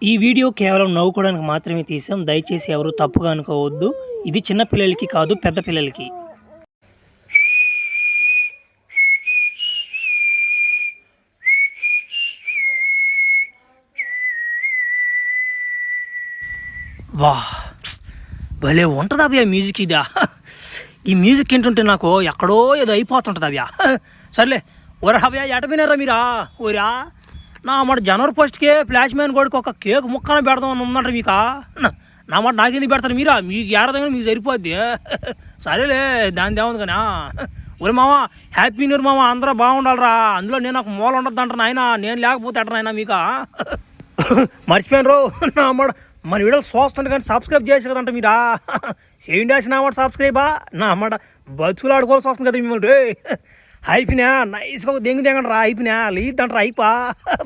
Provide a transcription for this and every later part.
ఈ వీడియో కేవలం నవ్వుకోవడానికి మాత్రమే తీసాం. దయచేసి ఎవరు తప్పుగా అనుకోవద్దు. ఇది చిన్న పిల్లలకి కాదు, పెద్ద పిల్లలకి. వా భలే ఉంటుంది అవ్యా మ్యూజిక్. ఇదా ఈ మ్యూజిక్ ఏంటంటే నాకు ఎక్కడో ఏదో అయిపోతుంటుంది అవ్యా. సర్లే ఒరే అవ్యా ఎటపోయినారా మీరా? ఓరా నా మాట జనవరి 1కే ఫ్లాష్ మ్యాన్ కొడుకు ఒక కేక్ ముక్కన పెడదామని ఉందంట మీకా. నా మాట నాకెందుకు పెడతారు మీరా? మీకు ఏరదంగా మీకు సరిపోద్ది. సరేలే దాని దేవదు కానీ. ఒరే మామ హ్యాపీ న్యూ ఇయర్ మామ, అందరూ బాగుండాలరా. అందులో నేను ఒక మూల ఉండద్దు అంటారు నాయన, నేను లేకపోతే అంటారు మీకా. మర్చిపోయాను రో నా మాట. మన వీడియోలు చూస్తాను కానీ సబ్స్క్రైబ్ చేసి కదంట మీరా. చేయండి వేసి నా మాట సబ్స్క్రైబా. నా మాట బతుకులు ఆడుకోవాల్సి వస్తుంది కదా మిమ్మల్ని. రే అయిపోయినా నైస్గా ఒక దెంగండి రా. అయిపోయినా లేదంటారా అయిపా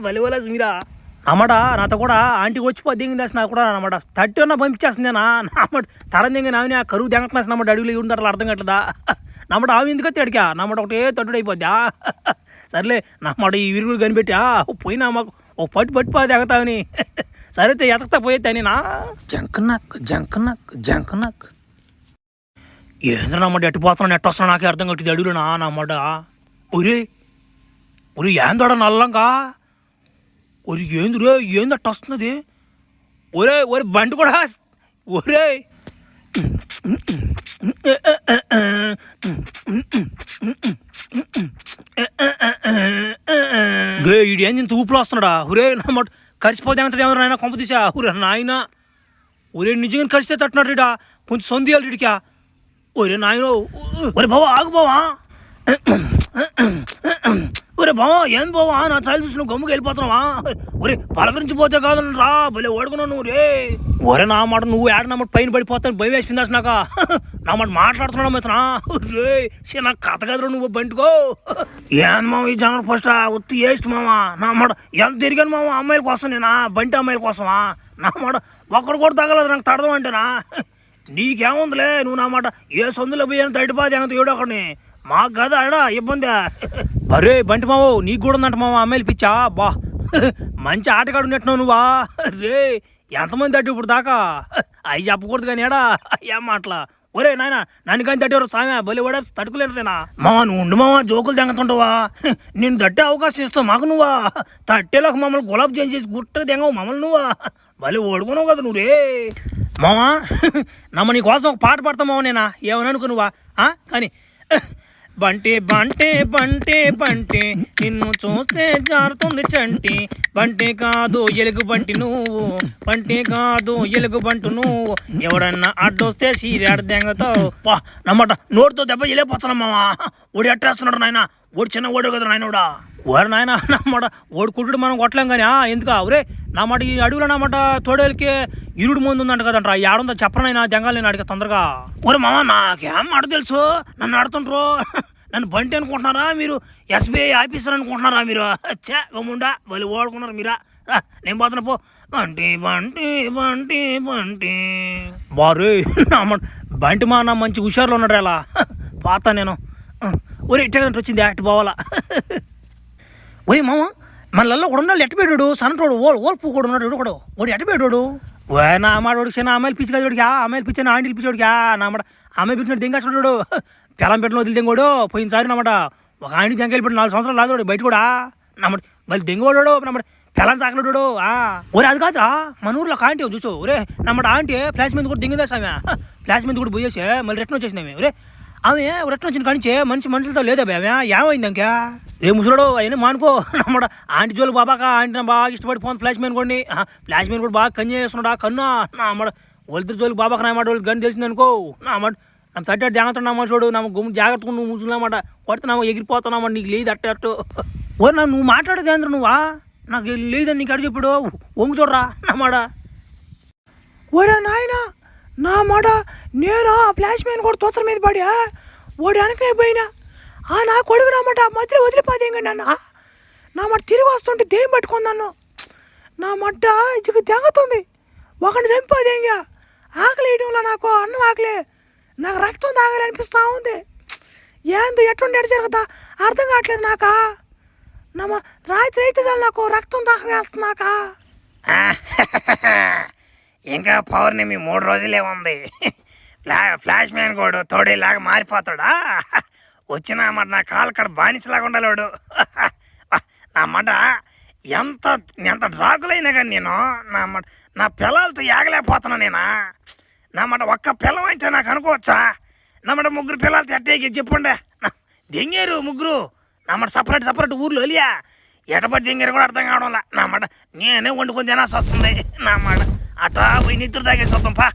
వలివలేసి మీరా. అన్నమాట నాతో కూడా ఆంటీ వచ్చిపో దెంగి దాసి నాకు కూడా అన్నమాట 30 అన్నా పంపించేస్తుందేనా. నామాట తరం దెంగి నావిని ఆ కరువు దెంగట్లేసి నమ్మట అడుగులు ఉందట అర్థం కట్టదా. నమ్మట ఆవి ఎందుకు అడిగా నమ్మట ఒకటే తట్టుడు అయిపోద్దా. సర్లే నమ్మట ఈ విరుగుడు కనిపెట్టా పోయినా మాకు ఒక పట్టుపోతే ఎగతావని. సరైతే ఎతకతా పోయేది అని నా జంకనక్ ఏంద్ర నమ్మట ఎట్టిపోతున్నా నెట్ వస్తున్నా నాకే అర్థం కట్టింది అడుగులునా నమ్మట. ఒరే ఒరే ఏందడ నల్లంగా ఒరే ఏందురే ఏంది అట్ట వస్తున్నది. ఒరే ఒరే బండి కూడా ఒరే ఈడు ఏంది ఇంత ఊపులో వస్తున్నాడా. ఒరే నమ్మట కరిచిపోతే ఏమంటాడు ఏమన్నా నాయన కొంప తీసా. ఒరే నాయన ఒరే నిజంగా కరిస్తే తట్టున్నాడు ఇడా కొంచెం సొందియాలి ఇడికా. ఒరే నాయన ఒరే బావా ఆగు బావా. ఒరే బావా ఏం బావా నా చాలు చూసి నువ్వు గమ్ముకి వెళ్ళిపోతున్నావా. ఒరే పలకరించిపోతే కాదు రా భలే ఓడుకున్నావు నువ్వు. రే ఒరే నా మాట నువ్వు ఏడ నా మాట పైన పడిపోతాను భయం వేసింది నాక. నా మాట మాట్లాడుతున్నావు మెత్తనా. రే నాకు కథ కదరా నువ్వు బంటికో. ఏం మామ ఈ జనవరి 1 ఉత్తి వేస్ట్ మామ. నా మాట ఎంత తిరిగాను మామ అమ్మాయిల కోసం నేనా బంటి అమ్మాయిల కోసమా. నా మాట ఒక్కడు కూడా తగలదు నాకు తడదాం అంటేనా. నీకేముందిలే నువ్వు నా మాట ఏ సొందులో పోయాను తడిపాది ఎంత ఏడో ఒకడిని మాకు కదా ఆడా ఇబ్బంది. అరే బంటి మావో నీకు కూడా ఉందంట మామ అమ్మాయిలు పిచ్చా. బా మంచి ఆటగాడు ఉన్నట్టున్నావు నువ్వా. రే ఎంతమంది తట్టు ఇప్పుడు దాకా అవి చెప్పకూడదు కానీ ఏడా ఏం మాటలా. ఒరే నాయన నన్ను కానీ తట్టేవారు సామె బలి కూడా తట్టుకోలేరునా. మామ నువ్వు ఉండు మామ జోకులు తెంగతుంటావా. నేను తట్టే అవకాశం ఇస్తావు మాకు నువ్వా. తట్టేలోకి మమ్మల్ని గులాబ్ జామ్ చేసి గుట్ట తెంగవు మమ్మల్ని నువ్వా. బలి ఓడుకున్నావు కదా నువ్వు. రే మామా నమ్మ నీ కోసం ఒక పాట పాడతావు మామ నేనా ఏమని అనుకో నువ్వా. కానీ బంటి బంటే బంటే బంటి నిన్ను చూస్తే జారుతుంది చంటి. బంటి కాదు ఎలుగు బంటి నువ్వు, బంటి కాదు ఎలుగు బంటు నువ్వు. ఎవడన్నా అడ్డొస్తే సీరాడు దెంగతావు. నమ్మట నోటితో దెబ్బ వెళ్ళిపోతున్నా మామ. ఓడి అట్టేస్తున్నాడు నాయన. ఓడి చిన్న ఓడు కదా నాయనోడా. ఓరు నాయన నమ్మట ఓడి కుట్టుడు మనం కొట్టలేం కానీ ఎందుకు ఒరే నా మాట ఈ అడుగులో నమ్మట తోడేలకి ఇరుడు ముందు ఉందంట కదంట. ఏడుందో చెప్పనైనా జంగాలు నేను అడిగా తొందరగా. ఒరే మామ నాకేం మాట తెలుసు నన్ను ఆడుతుంటారు. నన్ను బంటి అనుకుంటున్నారా మీరు? SBI ఆఫీసర్ అనుకుంటున్నారా మీరు? గమ్ముండా వాళ్ళు ఓడుకున్నారు మీరా. నేను పోతున్నా పో. బంటి బంటి బంటి బంటి బారు నమ్మ బంటి మా నా మంచి హుషారులో ఉన్నాడు అలా పోతా నేను. ఒరే ఇట్టగంటే వచ్చింది అటు పోవాలా. ఒరే మామ మనల్లో కూడా ఉండాలి ఎట్టబెట్టాడు సన్నటోడు ఓల్పు కూడా ఉన్నాడు కూడా వాడు ఎట్టబెట్టాడు. నా మాటోడికి చిన్న అమ్మాయిలు పిచ్చి కదా వాడికి. అమ్మాయిలు పిచ్చిన ఆంటీలు పిచ్చోడికి నా మాట అమ్మాయి పిచ్చినట్టు దెంగాడు. పిల్లం పెట్టిన వదిలి దెంగోడు పోయినసారి నమాట ఒక ఆంటీ దెంగలు పెట్టి 4 సంవత్సరాలు లాదోడు బయట కూడా నమ్మట మళ్ళీ దెంగోడాడు నమ్మట పిల్లం చాకలేడు. ఒరే అది కాదురా మన ఊర్లో ఒక ఆంటీ చూసు. ఒరే నమ్మట ఆంటీ ఫ్లాష్ మీద కూడా దెంగదేస్తామే. ఫ్లాష్ మీద కూడా పోయేసి మళ్ళీ రిటర్న్ వచ్చేసినామే. ఒరే ఆమె రిటర్న్ వచ్చిన కానించే మనుషులతో లేదా ఆమె ఏమైంది ఇంకా. ఏ ముసలాడు అవన్నీ మానుకో నమ్మడ. ఆంటీ జోలు బాబాక ఆంటీ బాగా ఇష్టపడి ఫోన్ ఫ్లాష్ మ్యాన్ కొన్ని ఫ్లాష్ మ్యాన్ కూడా బాగా కన్ను చేస్తున్నాడు. కన్నా నా అమ్మడ వాళ్ళిద్దరు జోలికి బాబాక నా మాట వాళ్ళకి గని తెలిసింది అనుకో. నా అమ్మ నన్ను సట్టాడు జాగ్రత్త నమ్మ చూడు నమ్మ గుమ్మ జాగ్రత్తగా నువ్వు ముసలన్నమాట కొడుతున్నావు ఎగిరిపోతున్నావు నీకు లేదు అట్టు. ఓ నువ్వు మాట్లాడేది ఏంద్ర నువ్వా నాకు లేదని నీకు అడు చెప్పాడు ఒంగు చూడరా నా మాట. ఓరా నాయన నా మాట నేను ఫ్లాష్ మ్యాన్ కూడా తోతల మీద పడి ఓడి వెనకైపోయినా నా కొడుకు నామాట మధ్యలో వదిలిపోతే నన్ను నా మాట తిరిగి వస్తుంటే దేం పట్టుకుంది నన్ను. నా మట్ట ఇది తెగుతుంది ఒకటి చంపోదే ఇంకా ఆకలి వేయడంలో నాకు అన్నం ఆకలే నాకు రక్తం తాగాలి అనిపిస్తూ ఉంది. ఏందో ఎట్టుండి ఎడ జరుగుతా అర్థం కావట్లేదు నాకా. నమ్మ రాత్రి అయితే చాలు నాకు రక్తం దాహం వేస్తుంది నాకా. ఇంకా పౌర్ణమి 3 రోజులే ఉంది. ఫ్లాష్ మ్యాన్ కూడా తోడేలాగా మారిపోతాడా? వచ్చిన మాట నా కాలు కడ బానిసలాగా ఉండలేడు. నా మాట ఎంత ఎంత డ్రాకులైనా కానీ నేను నా పిల్లలతో ఏగలేకపోతున్నా నేనా. నా మాట ఒక్క పిల్లం అయితే నాకు అనుకోవచ్చా? నా మాట 3 పిల్లలతో ఎట్టేకి చెప్పండి. దెంగారు 3 నా మాట సపరేట్ ఊర్లో వెళ్ళియా ఎటపడి దెంగారు కూడా అర్థం కావడంలా. నా మాట నేనే వండుకొని తినాల్సి వస్తుంది. నా మాట అట్లా పోయి నిద్ర తాగేసి వద్దాం పా.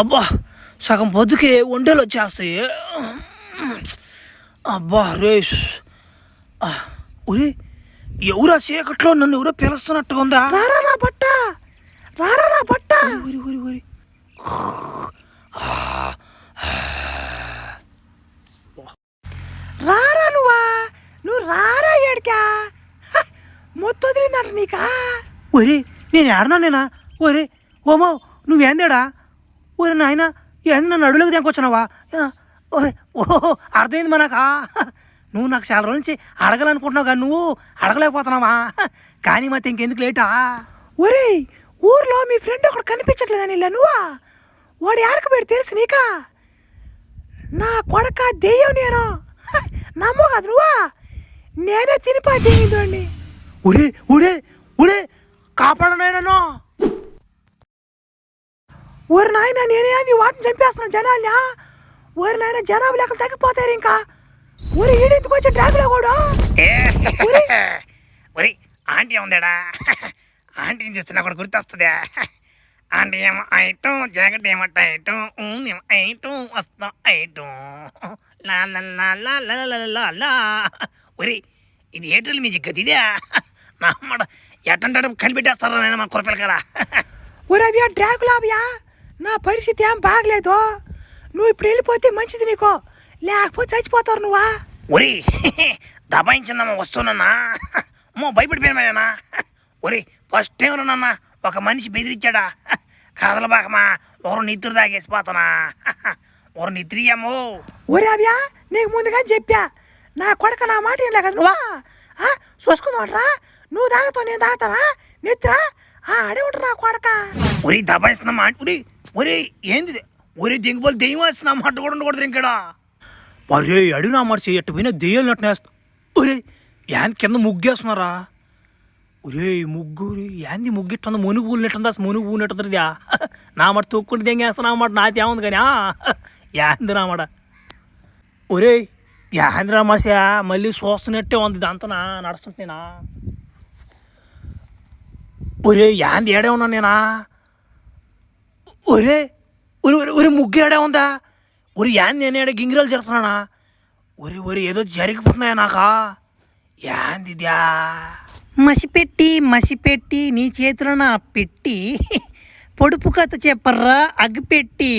అబ్బా సగం పొద్దుకి ఒంటెలు వచ్చేస్తాయి. అబ్బా రేష్ ఉరి ఎవరా చీకట్లో నన్ను ఎవరో పిలుస్తున్నట్టుగా ఉందా? రారా నా బట్ట ఊరి ఊరి ఊరి రారా నువ్వు రారా ఏడికా మొత్తం వదిలిందట నీకా? ఒరే నేను ఏడనా ఒరే ఓమో నువ్వేందేడా? ఒరే నాయన ఏంది నన్ను అడుగులోకి దేకొచ్చినావా? ఓహో అర్థమైంది మనకా. నువ్వు నాకు చాలా రోజుల నుంచి అడగాలనుకుంటున్నావు కానీ నువ్వు అడగలేకపోతున్నావా? కానీ ಮತ್ತೆ ఇంకెందుకు లేటా? ఒరే ఊర్లో మీ ఫ్రెండ్ ఒకడు కనిపించట్లేదని ఇలా నువ్వా? వాడు యారకు పెట్టి తెలుసు నీకా? నా కొడక దెయ్యం నేను నమ్మో కాదు నువ్వా? నేనే తినిపా దెయ్యిందండి. ఒరే కాపాడనైనా ఊరి నాయన నేనే అది వాటిని చంపేస్తున్నాను జనాల్ని. ఊరి నాయన జనాభా లెక్కలు తగ్గిపోతారు ఇంకా. ఊరి ఈడెందుకు వచ్చి డ్రాగులో కూడా ఒరి ఆంటీ ఉందాడా? ఆంటీని చూస్తే నాకు కూడా గుర్తొస్తుందా? ఆంటీ ఏమో ఐటం జాకెట్ ఏమో ఐటం ఐటం వస్తాం ఐటం లా. ఒరి ఇది ఏటల్ మ్యూజిక్ కదా ఇదే? నా అమ్మడ ఎట్టంటాడు కనిపెట్టేస్తారా నేను మా కురపిల్ల కదా. ఒరేవియా డ్రాగులావియా నా పరిస్థితి ఏం బాగలేదు. నువ్వు ఇప్పుడు వెళ్ళిపోతే మంచిది నీకో, లేకపోతే చచ్చిపోతావు నువ్వా. ఒరి దబాయించిందమ్మా వస్తున్నా భయపడిపోయినా. ఒరి ఫస్ట్ టైంలో నాన్న ఒక మనిషి బెదిరించాడా? కదలబాకమా ఒకరు నిద్ర తాగేసిపోతానా? ఒకరు నిద్రియమ్మో. ఒరే అవ్యా నీకు ముందుగా చెప్పా నా కొడక నా మాట ఏం కదా నువ్వా చూసుకుందామంటరా? నువ్వు తాగుతావు నేను తాగుతానా నిద్ర? అడే ఉంటా నా కొడక. ఒరి దబాయిస్తున్నామా? ఒరే ఏంది ఒరే దెంగిపోలు దెయ్యం వేస్తున్నా మాట కూడా ఉండకూడదు ఇంకడా. ఒరే అడిగినా మాట చెయ్యట్టు పోయినా దెయ్యాలు నట్టునేస్తా. ఒరే యాంది కింద ముగ్గేస్తున్నారా? ఒరే ముగ్గు యాంది ముగ్గిట్టుంది మునుగు పూలినట్టుందా? మునుగు పూనట్టుందిదా నా మాట తొక్కుంటే దెంగేస్తున్నా మాట నాతేముంది కానీ యాంది నా మాట. ఒరే యాంది రామాసా మళ్ళీ చూస్తున్నట్టే ఉంది ఇదంతా నడుస్తుంటేనా? ఒరే యాంది ఏడే ఉన్నా నేనా? ఒరే ఒరే ముగ్గు ఏడే ఉందా? ఒరి యాంది నేను ఏడే గింగిరాలు జరుగుతున్నానా? ఒరి ఏదో జరిగిపోతున్నాయా నాకా? యాందిద్యా మసిపెట్టి నీ చేతిలో నా పెట్టి పొడుపు కథ చెప్పర్రా అగ్గిపెట్టి.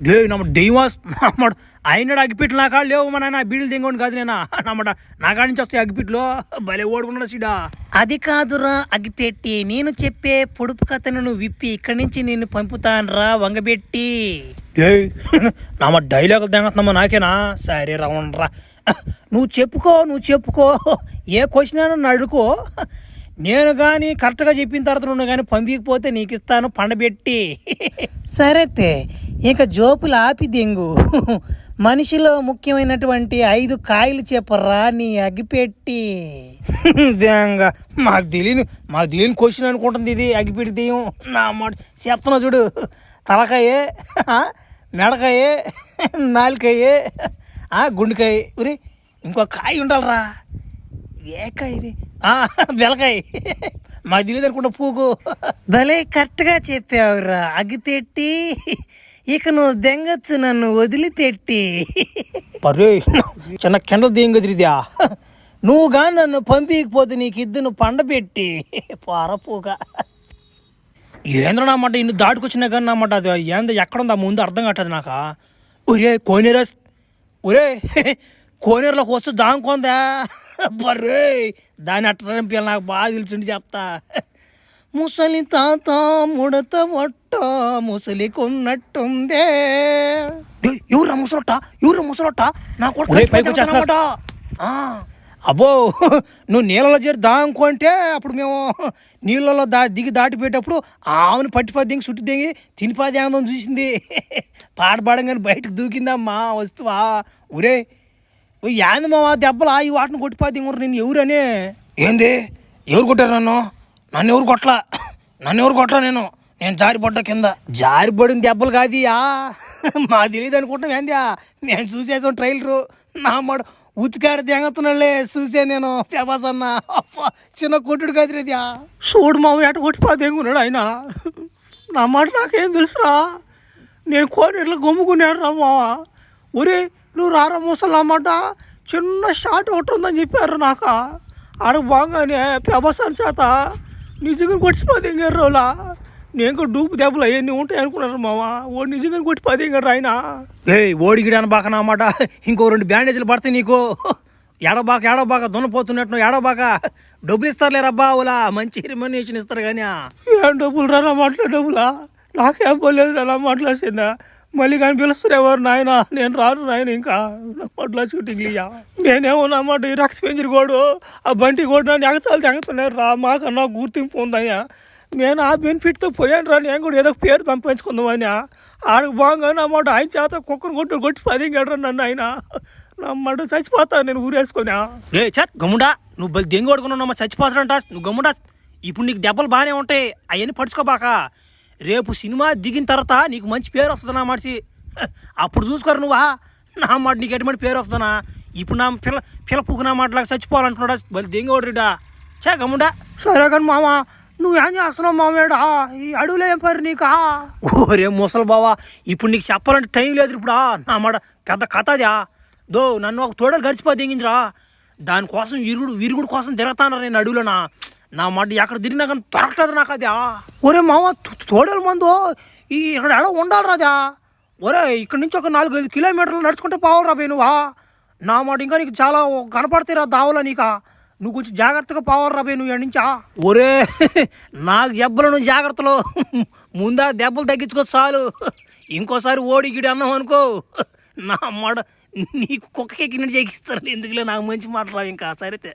డే నమ్మ దెయ్యమాస్ నమ్మడు అయినాడు అగ్గిపెట్లు నా కాళ్ళు లేవు మన బీడులు దింగోండి కాదు నేనా నమ్మట నా కాడి నుంచి వస్తాయి అగ్గిపెట్లు భలే ఓడుకున్నాడు సీడా. అది కాదురా అగ్గిపెట్టి నేను చెప్పే పొడుపు కథను నువ్వు విప్పి ఇక్కడి నుంచి నేను పంపుతానురా వంగబెట్టి. డే నమ్మ డైలాగులు తెంగతున్నామా నాకేనా? సరే రవండ్రా నువ్వు చెప్పుకో ఏ క్వశ్చన్ అయినా నన్ను అడుకో. నేను కానీ కరెక్ట్గా చెప్పిన తర్వాత నువ్వు కానీ పంపించకపోతే నీకు ఇస్తాను పండబెట్టి. సరేతే ఇక జోపులు ఆపి దెంగు మనిషిలో ముఖ్యమైనటువంటి 5 కాయలు చెప్పరా నీ అగ్గిపెట్టి. దేంగా మాకు తెలియని క్వశ్చన్ అనుకుంటుంది ఇది అగ్గిపెట్టి దెయ్యం. నా మాట చెప్తున్నా చూడు. తలకాయే మెడకాయే నాలుకాయే గుండెకాయ. ఒరే ఇంకో కాయ ఉండాలరా. ఏ కాయ ఇది? బెలకాయ. మాకు తెలియదు అనుకుంటా పూకు. భలే కరెక్ట్గా చెప్పావురా అగ్గిపెట్టి. ఇక నువ్వు దెంగచ్చు నన్ను వదిలిపెట్టి. పర్రే చిన్న కిండలు దెంగదిరిదా నువ్వు కానీ నన్ను పంపించకపోతే నీకు ఇద్దరు పండబెట్టి పారపోగా. ఏంద్రనమాట ఇన్ని దాటుకొచ్చినా కానీ అన్నమాట అది ఏందో ఎక్కడుందా ముందు అర్థం కట్టదు నాకా. ఒరే కోనేరులోకి వస్తూ దాంకొందా బర్రే దాన్ని అట్టంపి నాకు బాగా తెలిసిండి చెప్తా. ముసలి తాత ముడత వట్ట ముసలి కొన్నట్టుందే. ఎవరు ముసలొట్ట నా కొడుకు అబ్బో నువ్వు నీళ్ళలో చేరి దాంకుంటే అప్పుడు మేము నీళ్ళలో దిగి దాటిపోయేటప్పుడు ఆవును పట్టిపోద్ది దిగి చుట్టూ దిగి తినిపోది ఆనందం చూసింది. పాట పాడంగానే బయటకు దూకిందమ్మా వస్తువా. ఒరే ఏంది మావా దెబ్బలా ఈ వాటిని కొట్టిపోద్ది ఇంకొరు నేను ఎవరని. ఏంది ఎవరు కొట్టారు నన్ను ఎవరు కొట్టలా నేను జారిపడ్డా కింద. జారిపడిన దెబ్బలు కాదియా మా తెలియదు అనుకుంటాం ఏంది. నేను చూసేసాం ట్రైలరు నా మాట ఉతికాడ దెంగతున్నాళ్ళే చూసే నేను ఫేమస్ అన్న చిన్న కొట్టుడు కాదురేదియా. చూడు మామ ఎట కొట్టిపోతే దెంగున్నాడు ఆయన. నా మాట నాకేం తెలుసురా, నేను కోనేరులో గమ్ముకున్నాడు రా మావ. ఒరే నువ్వు రారా ముసలు అన్నమాట చిన్న షాట్ ఒకటి ఉందని చెప్పారు నాకు. ఆడకు బాగానే ప్రభాసాన్ చేత నిజంగా కొట్టిపోతే ఇంకారు రోజులా. నేను కూడా డూపు దెబ్బలు అవన్నీ ఉంటాయి అనుకున్నారు మావా. ఓడి నిజంగా కొట్టిపోతే ఇంకారు ఆయన. ఓడిగిడాను బాక అన్నమాట. ఇంకో 2 బ్యాండేజీలు పడతాయి నీకు. ఏడబాక దున్నపోతున్నట్టు ఏడబాక డబ్బులు ఇస్తారులేరబ్బా. ఓలా మంచి రిమనేషన్ ఇస్తారు కానీ ఏం డబ్బులు రా డబ్బులా నాకేం పోలేదు రా మాట్లాడుతున్నా. మళ్ళీ కానీ పిలుస్తారు ఎవరు నాయన, నేను రాను నాయన ఇంకా మాట్లాడు షూటింగ్లియా. నేనేమో అన్నమాట ఈ రక్త పెంజరి గోడు ఆ బంటి గోడు నన్ను ఎగతాలు తెంగుతున్నారు రా. మాకన్నా గుర్తింపు ఉందయ్యా. నేను ఆ బెనిఫిట్తో పోయాను రా. నేను కూడా ఏదో పేరు సంపాదించుకుందామని ఆడకు బాగా అన్నమాట. ఆయన చేత కుక్కను కొట్టి పదింగాడు నన్ను ఆయన. నమ్మడు చచ్చిపోతాను నేను ఊరేసుకున్నా. గమ్ముడా నువ్వు బలి దెంగి కొడుకున్నావు చచ్చిపోతాడంట. నువ్వు గమ్ముడా ఇప్పుడు నీకు దెబ్బలు బాగానే ఉంటాయి అవన్నీ పడుచుకోబాక. రేపు సినిమా దిగిన తర్వాత నీకు మంచి పేరు వస్తుంది నా మనిషి. అప్పుడు చూసుకోరు నువ్వా నా మాట నీకు ఎటువంటి పేరు వస్తుందా. ఇప్పుడు నా పిల్ల పువ్వు నా మాటలాగా చచ్చిపోవాలంటున్నాడా బలి దెంగోడ్రిడా. గమ్ముడా సరే కానీ మామ నువ్వేం చేస్తున్నావు మామేడా ఈ అడవులో ఏం పరి నీకా. ఓరే ముసలి బావా ఇప్పుడు నీకు చెప్పాలంటే టైం లేదు ఇప్పుడు. నా మాట పెద్ద కథ అదా. నన్ను ఒక తోడలు గడిచిపోయి దిగిందిరా. దానికోసం విరుగుడు కోసం తిరుగుతాను నేను అడవులోనా. నా మాట ఎక్కడ తిరిగినా కానీ దొరకలేదు నాకు అదా. ఒరే మామ తోడల మందు ఇక్కడ ఎడ ఉండాలి రాదా. ఒరే ఇక్కడ నుంచి ఒక 4-5 కిలోమీటర్లు నడుచుకుంటే పోవాలి రా నువ్వా. నా మాట ఇంకా నీకు చాలా కనపడతాయి రా దావలా నీకా. నువ్వు కొంచెం జాగ్రత్తగా పోవాలి రా నువ్వు ఎక్కడి నుంచా. ఒరే నాకు దెబ్బలు నువ్వు జాగ్రత్తలు ముందా దెబ్బలు తగ్గించుకో చాలు. ఇంకోసారి ఓడిగిడి అన్నావు అనుకో నా మాట నీకు కుక్కకి ఎక్కినట్టు చేయిస్తారు. ఎందుకులే నాకు మంచి మాట రావు ఇంకా సరైతే.